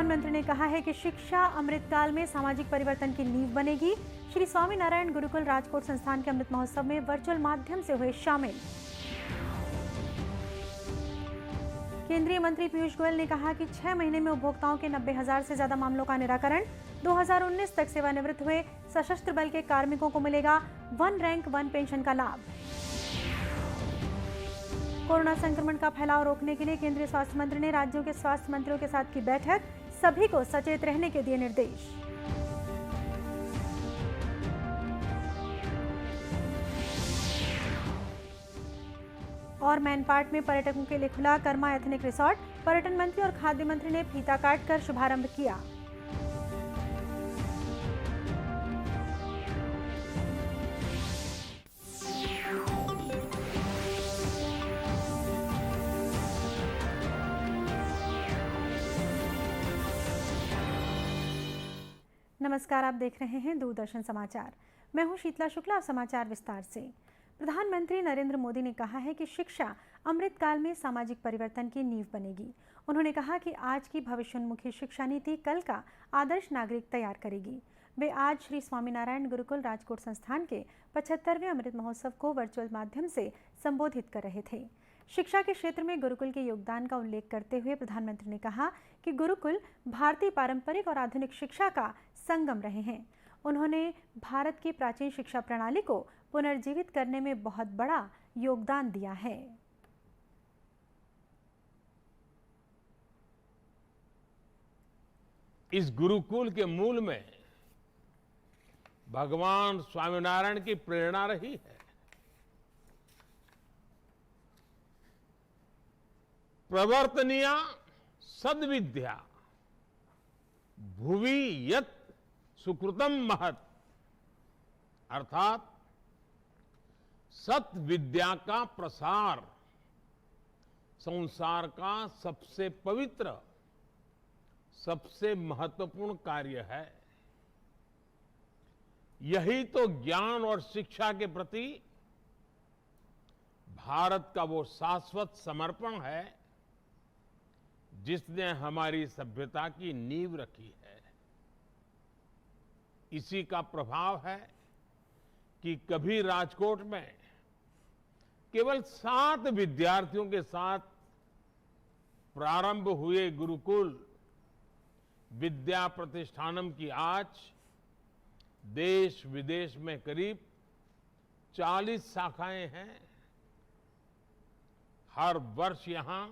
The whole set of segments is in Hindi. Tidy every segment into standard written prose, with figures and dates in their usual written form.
प्रधानमंत्री ने कहा है कि शिक्षा अमृतकाल में सामाजिक परिवर्तन की नींव बनेगी। श्री स्वामीनारायण गुरुकुल राजकोट संस्थान के अमृत महोत्सव में वर्चुअल माध्यम से हुए शामिल। केंद्रीय मंत्री पीयूष गोयल ने कहा कि 6 महीने में उपभोक्ताओं के 90,000 से ज्यादा मामलों का निराकरण। 2019 तक सेवानिवृत्त हुए सशस्त्र बल के कार्मिकों को मिलेगा 1 रैंक 1 पेंशन का लाभ। कोरोना संक्रमण का फैलाव रोकने के लिए केंद्रीय स्वास्थ्य मंत्री ने राज्यों के स्वास्थ्य मंत्रियों के साथ की बैठक। सभी को सचेत रहने के दिए निर्देश। और मैनपाट में पर्यटकों के लिए खुला कर्मा एथनिक रिसोर्ट। पर्यटन मंत्री और खाद्य मंत्री ने फीता काटकर शुभारंभ किया। नमस्कार, आप देख रहे हैं दूरदर्शन समाचार। मैं हूं शीतला शुक्ला। समाचार विस्तार से। प्रधानमंत्री नरेंद्र मोदी ने कहा है कि शिक्षा अमृतकाल में सामाजिक परिवर्तन की नींव बनेगी। उन्होंने कहा कि आज की भविष्योन्मुखी शिक्षा नीति कल का आदर्श नागरिक तैयार करेगी। वे आज श्री स्वामीनारायण गुरुकुल राजकोट संस्थान के 75वें अमृत महोत्सव को वर्चुअल माध्यम से संबोधित कर रहे थे। शिक्षा के क्षेत्र में गुरुकुल के योगदान का उल्लेख करते हुए प्रधानमंत्री ने कहा कि गुरुकुल भारतीय पारंपरिक और आधुनिक शिक्षा का संगम रहे हैं। उन्होंने भारत की प्राचीन शिक्षा प्रणाली को पुनर्जीवित करने में बहुत बड़ा योगदान दिया है। इस गुरुकुल के मूल में भगवान स्वामीनारायण की प्रेरणा रही है। प्रवर्तनीया सद्विद्या भुवि यत् सुकृतम महत्, अर्थात सत विद्या का प्रसार संसार का सबसे पवित्र, सबसे महत्वपूर्ण कार्य है। यही तो ज्ञान और शिक्षा के प्रति भारत का वो शाश्वत समर्पण है जिसने हमारी सभ्यता की नींव रखी है। इसी का प्रभाव है कि कभी राजकोट में केवल 7 विद्यार्थियों के साथ प्रारंभ हुए गुरुकुल विद्या प्रतिष्ठानम की आज देश विदेश में करीब 40 शाखाएं हैं। हर वर्ष यहां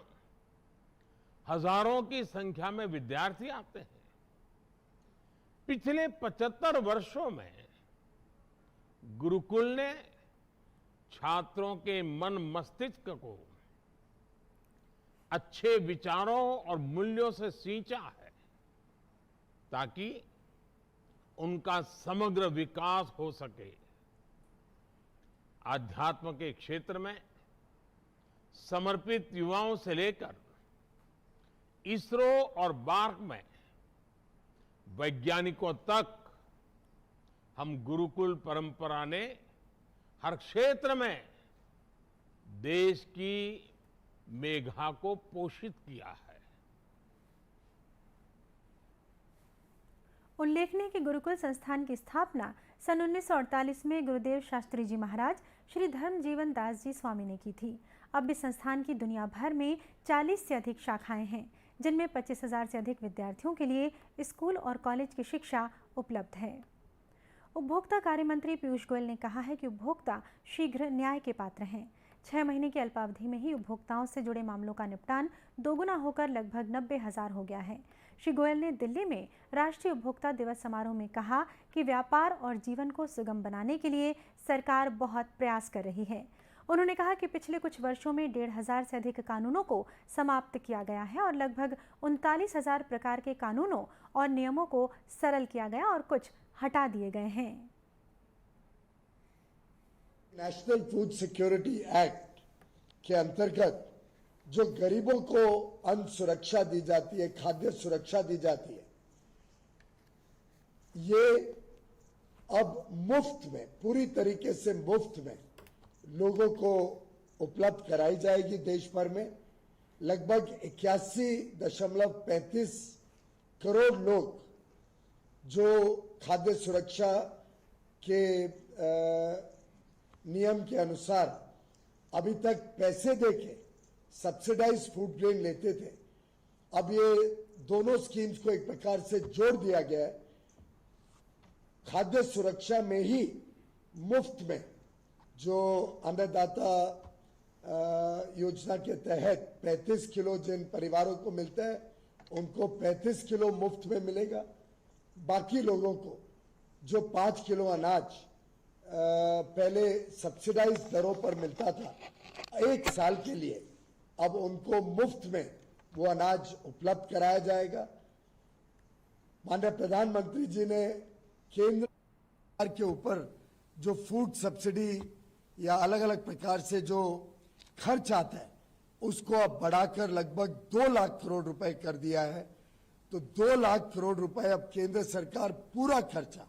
हजारों की संख्या में विद्यार्थी आते हैं। पिछले 75 वर्षों में गुरुकुल ने छात्रों के मन मस्तिष्क को अच्छे विचारों और मूल्यों से सींचा है ताकि उनका समग्र विकास हो सके। आध्यात्म के क्षेत्र में समर्पित युवाओं से लेकर इसरो और बार्क में वैज्ञानिकों तक हम गुरुकुल परंपरा ने हर क्षेत्र में देश की मेघा को पोषित किया है। उल्लेखनीय कि गुरुकुल संस्थान की स्थापना सन 1948 में गुरुदेव शास्त्री जी महाराज श्री धर्मजीवन दास जी स्वामी ने की थी। अब इस संस्थान की दुनिया भर में 40 से अधिक शाखाएं हैं, जिनमें 25,000 से अधिक विद्यार्थियों के लिए स्कूल और कॉलेज की शिक्षा उपलब्ध है। उपभोक्ता कार्य मंत्री पीयूष गोयल ने कहा है कि उपभोक्ता शीघ्र न्याय के पात्र हैं। 6 महीने की अल्पावधि में ही उपभोक्ताओं से जुड़े मामलों का निपटान दोगुना होकर लगभग 90,000 हो गया है। श्री गोयल ने दिल्ली में राष्ट्रीय उपभोक्ता दिवस समारोह में कहा कि व्यापार और जीवन को सुगम बनाने के लिए सरकार बहुत प्रयास कर रही है। उन्होंने कहा कि पिछले कुछ वर्षों में 1,500 से अधिक कानूनों को समाप्त किया गया है और लगभग 39,000 प्रकार के कानूनों और नियमों को सरल किया गया और कुछ हटा दिए गए हैं। नेशनल फूड सिक्योरिटी एक्ट के अंतर्गत जो गरीबों को अन्न सुरक्षा दी जाती है, खाद्य सुरक्षा दी जाती है, ये अब मुफ्त में, पूरी तरीके से मुफ्त में लोगों को उपलब्ध कराई जाएगी। देश भर में लगभग 81.35 करोड़ लोग जो खाद्य सुरक्षा के नियम के अनुसार अभी तक पैसे देके सब्सिडाइज फूड ग्रेन लेते थे, अब ये दोनों स्कीम्स को एक प्रकार से जोड़ दिया गया है। खाद्य सुरक्षा में ही मुफ्त में जो अन्नदाता योजना के तहत 35 किलो जिन परिवारों को मिलता है उनको 35 किलो मुफ्त में मिलेगा। बाकी लोगों को जो 5 किलो अनाज पहले सब्सिडाइज दरों पर मिलता था, 1 साल के लिए अब उनको मुफ्त में वो अनाज उपलब्ध कराया जाएगा। माननीय प्रधानमंत्री जी ने केंद्र सरकार के ऊपर जो फूड सब्सिडी या अलग अलग प्रकार से जो खर्च आता है उसको अब बढ़ाकर लगभग 2 लाख करोड़ रुपए कर दिया है। तो 2 लाख करोड़ रुपए अब केंद्र सरकार पूरा खर्चा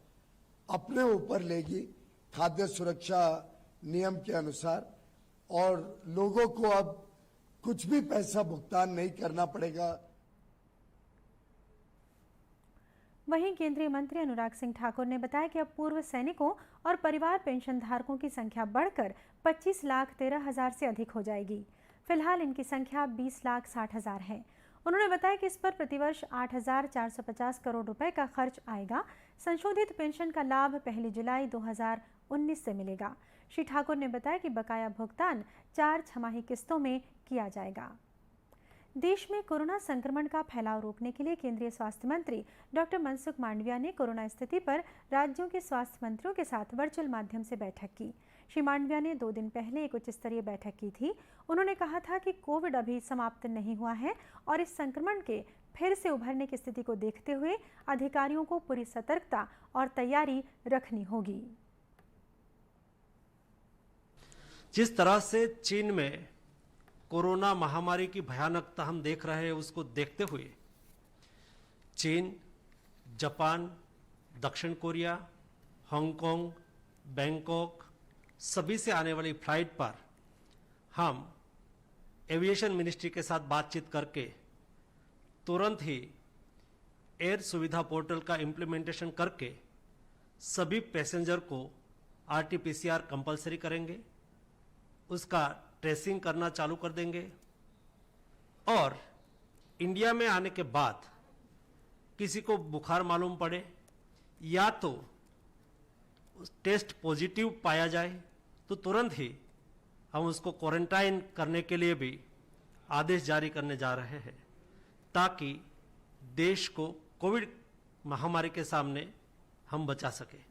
अपने ऊपर लेगी खाद्य सुरक्षा नियम के अनुसार, और लोगों को अब कुछ भी पैसा भुगतान नहीं करना पड़ेगा। वहीं केंद्रीय मंत्री अनुराग सिंह ठाकुर ने बताया कि अब पूर्व सैनिकों और परिवार पेंशन धारकों की संख्या बढ़कर 25,13,000 से अधिक हो जाएगी। फिलहाल इनकी संख्या 20,60,000 है। उन्होंने बताया कि इस पर प्रतिवर्ष 8,450 करोड़ रुपए का खर्च आएगा। संशोधित पेंशन का लाभ 1 जुलाई 2019 से मिलेगा। श्री ठाकुर ने बताया कि बकाया भुगतान 4 छमाही किस्तों में किया जाएगा। देश में कोरोना संक्रमण का फैलाव रोकने के लिए केंद्रीय स्वास्थ्य मंत्री डॉक्टर मनसुख मांडविया ने कोरोना स्थिति पर राज्यों के स्वास्थ्य मंत्रियों के साथ वर्चुअल माध्यम से बैठक की। श्री मांडविया ने 2 दिन पहले एक उच्च स्तरीय बैठक की थी। उन्होंने कहा था कि कोविड अभी समाप्त नहीं हुआ है और इस संक्रमण के फिर से उभरने की स्थिति को देखते हुए अधिकारियों को पूरी सतर्कता और तैयारी रखनी होगी। जिस तरह से चीन में कोरोना महामारी की भयानकता हम देख रहे हैं, उसको देखते हुए चीन, जापान, दक्षिण कोरिया, हांगकांग, बैंकॉक सभी से आने वाली फ्लाइट पर हम एविएशन मिनिस्ट्री के साथ बातचीत करके तुरंत ही एयर सुविधा पोर्टल का इम्प्लीमेंटेशन करके सभी पैसेंजर को RT-PCR कंपलसरी करेंगे, उसका ट्रेसिंग करना चालू कर देंगे और इंडिया में आने के बाद किसी को बुखार मालूम पड़े या तो टेस्ट पॉजिटिव पाया जाए तो तुरंत ही हम उसको क्वारंटाइन करने के लिए भी आदेश जारी करने जा रहे हैं, ताकि देश को कोविड महामारी के सामने हम बचा सके।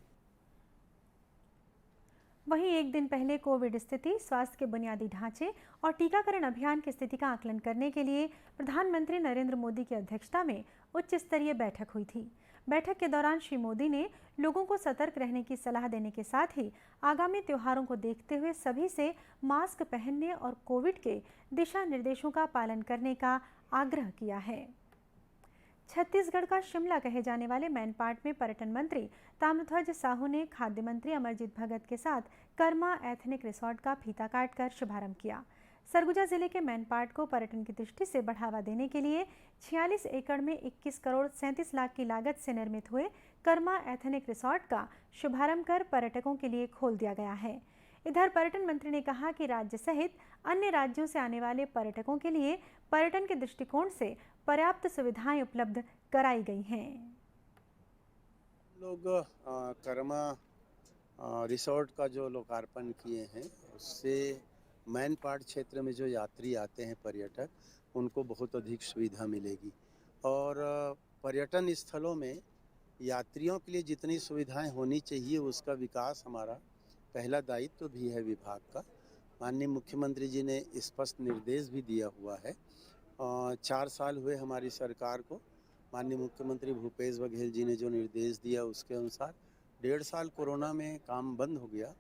वहीं एक दिन पहले कोविड स्थिति, स्वास्थ्य के बुनियादी ढांचे और टीकाकरण अभियान की स्थिति का आकलन करने के लिए प्रधानमंत्री नरेंद्र मोदी की अध्यक्षता में उच्च स्तरीय बैठक हुई थी। बैठक के दौरान श्री मोदी ने लोगों को सतर्क रहने की सलाह देने के साथ ही आगामी त्योहारों को देखते हुए सभी से मास्क पहनने और कोविड के दिशा निर्देशों का पालन करने का आग्रह किया है। छत्तीसगढ़ का शिमला कहे जाने वाले मैनपाट में पर्यटन मंत्री ताम्रध्वज साहू ने खाद्य मंत्री अमरजीत भगत के साथ कर्मा एथनिक रिसोर्ट का फीता काटकर शुभारंभ किया। सरगुजा जिले के मैनपाट को पर्यटन की दृष्टि से बढ़ावा देने के लिए 46 एकड़ में 21 करोड़ 37 लाख की लागत से निर्मित हुए कर्मा एथनिक रिसोर्ट का शुभारंभ कर पर्यटकों के लिए खोल दिया गया है। इधर पर्यटन मंत्री ने कहा कि राज्य सहित अन्य राज्यों से आने वाले पर्यटकों के लिए पर्यटन के दृष्टिकोण से पर्याप्त सुविधाएं उपलब्ध कराई गई हैं। लोग कर्मा रिसोर्ट का जो लोकार्पण किए हैं, उससे मैनपाट क्षेत्र में जो यात्री आते हैं पर्यटक, उनको बहुत अधिक सुविधा मिलेगी और पर्यटन स्थलों में यात्रियों के लिए जितनी सुविधाएं होनी चाहिए उसका विकास हमारा पहला दायित्व भी है विभाग का। माननीय मुख्यमंत्री जी ने स्पष्ट निर्देश भी दिया हुआ है। 4 साल हुए हमारी सरकार को, माननीय मुख्यमंत्री भूपेश बघेल जी ने जो निर्देश दिया उसके अनुसार 1.5 साल कोरोना में काम बंद हो गया।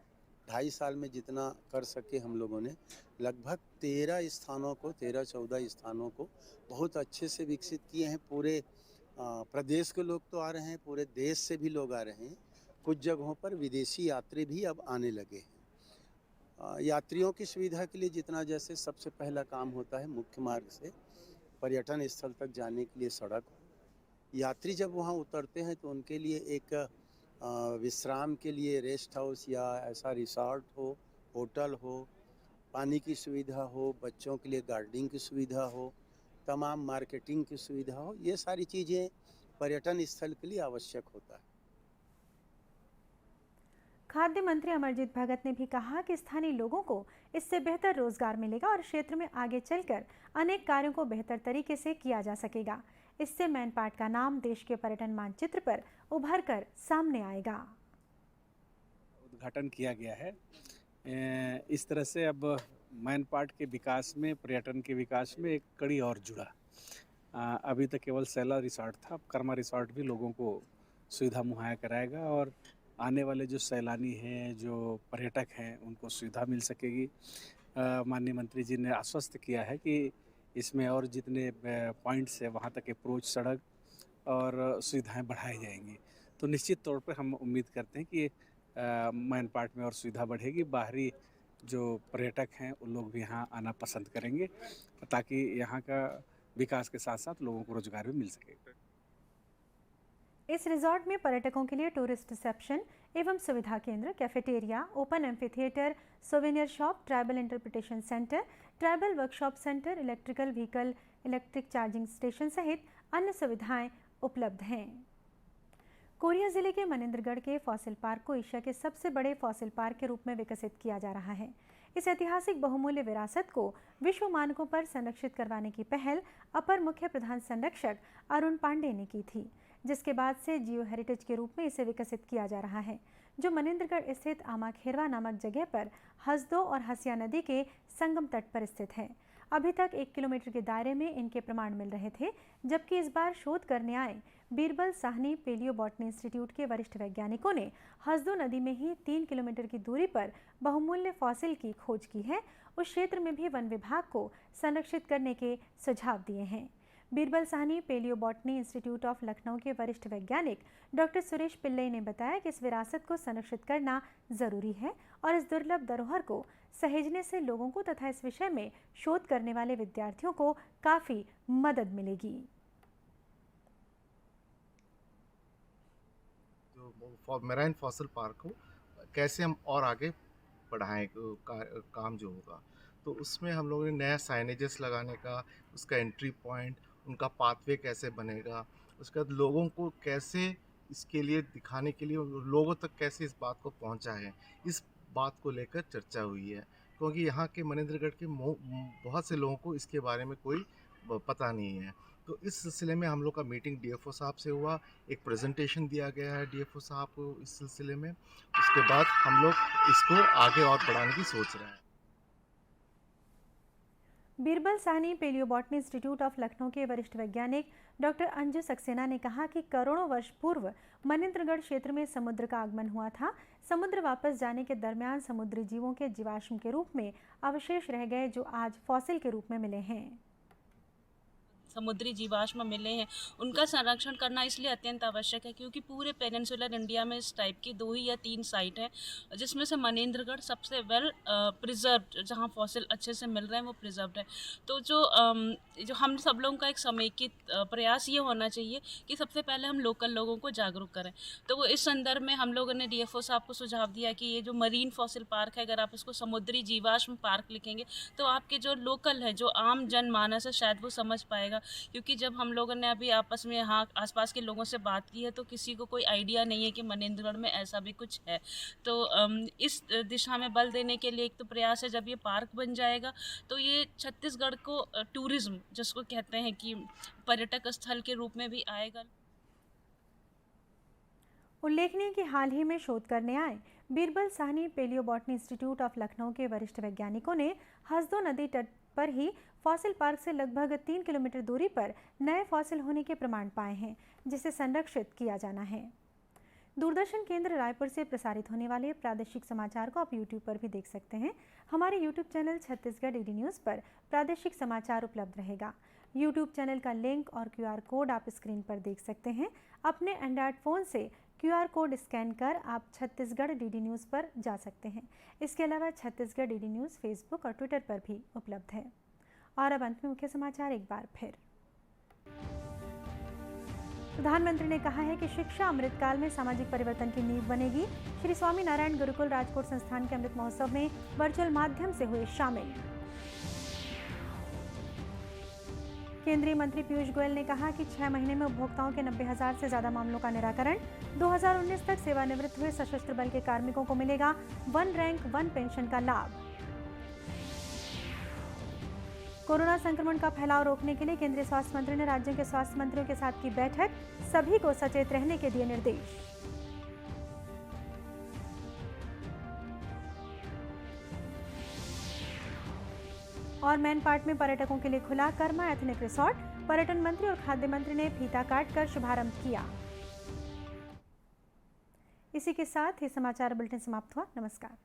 2.5 साल में जितना कर सके हम लोगों ने लगभग 13-14 स्थानों को बहुत अच्छे से विकसित किए हैं। पूरे प्रदेश के लोग तो आ रहे हैं, पूरे देश से भी लोग आ रहे हैं। कुछ जगहों पर विदेशी यात्री भी अब आने लगे हैं। यात्रियों की सुविधा के लिए जितना जैसे सबसे पहला काम होता है मुख्य मार्ग से पर्यटन स्थल तक जाने के लिए सड़क, यात्री जब वहाँ उतरते हैं तो उनके लिए एक विश्राम के लिए रेस्ट हाउस या ऐसा रिसॉर्ट हो, होटल हो, पानी की सुविधा हो, बच्चों के लिए गार्डनिंग की सुविधा हो, तमाम मार्केटिंग की सुविधा हो, ये सारी चीज़ें पर्यटन स्थल के लिए आवश्यक होता है। खाद्य मंत्री अमरजीत भगत ने भी कहा कि स्थानीय लोगों को इससे बेहतर रोजगार मिलेगा और क्षेत्र में आगे चलकर अनेक कार्यों को बेहतर तरीके से किया जा सकेगा। इससे मैनपाट का नाम देश के पर्यटन मानचित्र पर उभर कर सामने आएगा। उद्घाटन किया गया है। इस तरह से अब मैनपाट के विकास में, पर्यटन के विकास में एक कड़ी और जुड़ा। अभी तक केवल सैला रिसॉर्ट था, अब कर्मा रिसॉर्ट भी लोगों को सुविधा मुहैया कराएगा और आने वाले जो सैलानी हैं, जो पर्यटक हैं, उनको सुविधा मिल सकेगी। माननीय मंत्री जी ने आश्वस्त किया है कि इसमें और जितने पॉइंट्स हैं वहाँ तक अप्रोच सड़क और सुविधाएं बढ़ाई जाएंगी। तो निश्चित तौर पर हम उम्मीद करते हैं कि मैनपाट में और सुविधा बढ़ेगी। बाहरी जो पर्यटक हैं उन लोग भी यहाँ आना पसंद करेंगे ताकि यहाँ का विकास के साथ साथ लोगों को रोजगार भी मिल सके। इस रिजॉर्ट में पर्यटकों के लिए टूरिस्ट रिसेप्शन एवं सुविधा केंद्र, cafeteria, open amphitheatre, souvenir shop, tribal interpretation centre, tribal workshop centre, electrical vehicle, electric charging station सहित अन्य सुविधाएं उपलब्ध हैं। कोरिया जिले के मनिंद्रगढ़ के फॉसिल पार्क को एशिया के सबसे बड़े फॉसिल पार्क के रूप में विकसित किया जा रहा है। इस ऐतिहासिक बहुमूल्य विरासत को विश्व मानकों पर संरक्षित करवाने की पहल अपर मुख्य प्रधान संरक्षक अरुण पांडे ने की थी, जिसके बाद से जियो हेरिटेज के रूप में इसे विकसित किया जा रहा है, जो मनिंद्रगढ़ स्थित आमाखेरवा नामक जगह पर हसदो और हसिया नदी के संगम तट पर स्थित है। अभी तक 1 किलोमीटर के दायरे में इनके प्रमाण मिल रहे थे, जबकि इस बार शोध करने आए Birbal Sahni paleo botany institute के वरिष्ठ वैज्ञानिकों ने हसदो नदी में ही 3 किलोमीटर की दूरी पर बहुमूल्य फॉसिल की खोज की है। उस क्षेत्र में भी वन विभाग को संरक्षित करने के सुझाव दिए हैं। Birbal Sahni paleo botany institute of Lucknow के वरिष्ठ वैज्ञानिक डॉक्टर सुरेश पिल्लई ने बताया कि इस विरासत को संरक्षित करना जरूरी है और इस दुर्लभ धरोहर को सहेजने से लोगों को तथा इस विषय में शोध करने वाले विद्यार्थियों को काफी मदद मिलेगी। जो मेराइन फॉसिल पार्क को कैसे हम और आगे बढ़ाएं काम जो होगा, तो उसमें हम लोगों ने नया साइनेजेस लगाने का, उसका एंट्री पॉइंट, उनका पाथवे कैसे बनेगा, उसके बाद लोगों को कैसे इसके लिए दिखाने के लिए लोगों तक कैसे इस बात को पहुंचाएं, इस बात को लेकर चर्चा हुई है। क्योंकि यहाँ के मनिंद्रगढ़ के बहुत से लोगों को इसके बारे में कोई पता नहीं है। तो इस सिलसिले में हम लोग का मीटिंग डीएफओ साहब से हुआ, एक प्रेजेंटेशन दिया गया है डीएफओ साहब को इस सिलसिले में। उसके बाद हम लोग इसको आगे और बढ़ाने की सोच रहे हैं। Birbal Sahni paleo botany institute of Lucknow के वरिष्ठ वैज्ञानिक डॉक्टर अंजू सक्सेना ने कहा कि करोड़ों वर्ष पूर्व मनिंद्रगढ़ क्षेत्र में समुद्र का आगमन हुआ था। समुद्र वापस जाने के दरमियान समुद्री जीवों के जीवाश्म के रूप में अवशेष रह गए, जो आज फॉसिल के रूप में मिले हैं। समुद्री जीवाश्म मिले हैं, उनका संरक्षण करना इसलिए अत्यंत आवश्यक है क्योंकि पूरे पेनिनसुलर इंडिया में इस टाइप की 2 ही या 3 साइट हैं, जिसमें से मनिंद्रगढ़ सबसे वेल प्रिजर्व्ड, जहां फॉसिल अच्छे से मिल रहे हैं वो प्रिजर्व्ड है। तो जो हम सब लोगों का एक समेकित प्रयास ये होना चाहिए कि सबसे पहले हम लोकल लोगों को जागरूक करें। तो वो इस संदर्भ में हम लोगों ने डीएफओ साहब को सुझाव दिया कि ये जो मरीन फॉसिल पार्क है, अगर आप इसको समुद्री जीवाश्म पार्क लिखेंगे तो आपके जो लोकल है, जो आम जनमानस है, शायद वो समझ पाएगा। क्योंकि जब हम लोगों ने अभी आपस में यहाँ आसपास के लोगों से बात की है तो किसी को कोई आइडिया नहीं है कि मनिंद्रगढ़ में ऐसा भी कुछ है। तो इस दिशा में बल देने के लिए एक तो प्रयास है, जब ये पार्क बन जाएगा तो ये छत्तीसगढ़ को टूरिज्म, जिसको कहते हैं कि पर्यटक स्थल के रूप में भी आएगा। उल्लेखनीय कि हाल ही में शोध करने आए Birbal Sahni paleo botany institute of Lucknow के वरिष्ठ वैज्ञानिकों ने हसदो नदी तट पर ही फॉसिल पार्क से लगभग 3 किलोमीटर दूरी पर नए फॉसिल होने के प्रमाण पाए हैं, जिसे संरक्षित किया जाना है। दूरदर्शन केंद्र रायपुर से प्रसारित होने वाले प्रादेशिक समाचार को आप यूट्यूब पर भी देख सकते हैं। हमारे YouTube channel Chhattisgarh DD news पर प्रादेशिक समाचार उपलब्ध रहेगा। यूट्यूब चैनल का लिंक और QR कोड आप स्क्रीन पर देख सकते हैं। अपने एंड्रॉयड फ़ोन से QR कोड स्कैन कर आप छत्तीसगढ़ डीडी न्यूज़ पर जा सकते हैं। इसके अलावा छत्तीसगढ़ डीडी न्यूज़ फेसबुक और ट्विटर पर भी उपलब्ध है। और अब अंत में मुख्य समाचार एक बार फिर। प्रधानमंत्री ने कहा है कि शिक्षा अमृतकाल में सामाजिक परिवर्तन की नींव बनेगी। श्री स्वामी नारायण गुरुकुल राजकोट संस्थान के अमृत महोत्सव में वर्चुअल माध्यम से हुए शामिल। केंद्रीय मंत्री पीयूष गोयल ने कहा कि 6 महीने में उपभोक्ताओं के 90,000 से ज्यादा मामलों का निराकरण। 2019 तक सेवानिवृत्त हुए सशस्त्र बल के कार्मिकों को मिलेगा 1 रैंक 1 पेंशन का लाभ। कोरोना संक्रमण का फैलाव रोकने के लिए केंद्रीय स्वास्थ्य मंत्री ने राज्यों के स्वास्थ्य मंत्रियों के साथ की बैठक। सभी को सचेत रहने के दिए निर्देश। और मैनपाट में पर्यटकों के लिए खुला कर्मा एथनिक रिसोर्ट। पर्यटन मंत्री और खाद्य मंत्री ने फीता काटकर शुभारंभ किया। इसी के साथ ही समाचार बुलेटिन समाप्त हुआ। नमस्कार।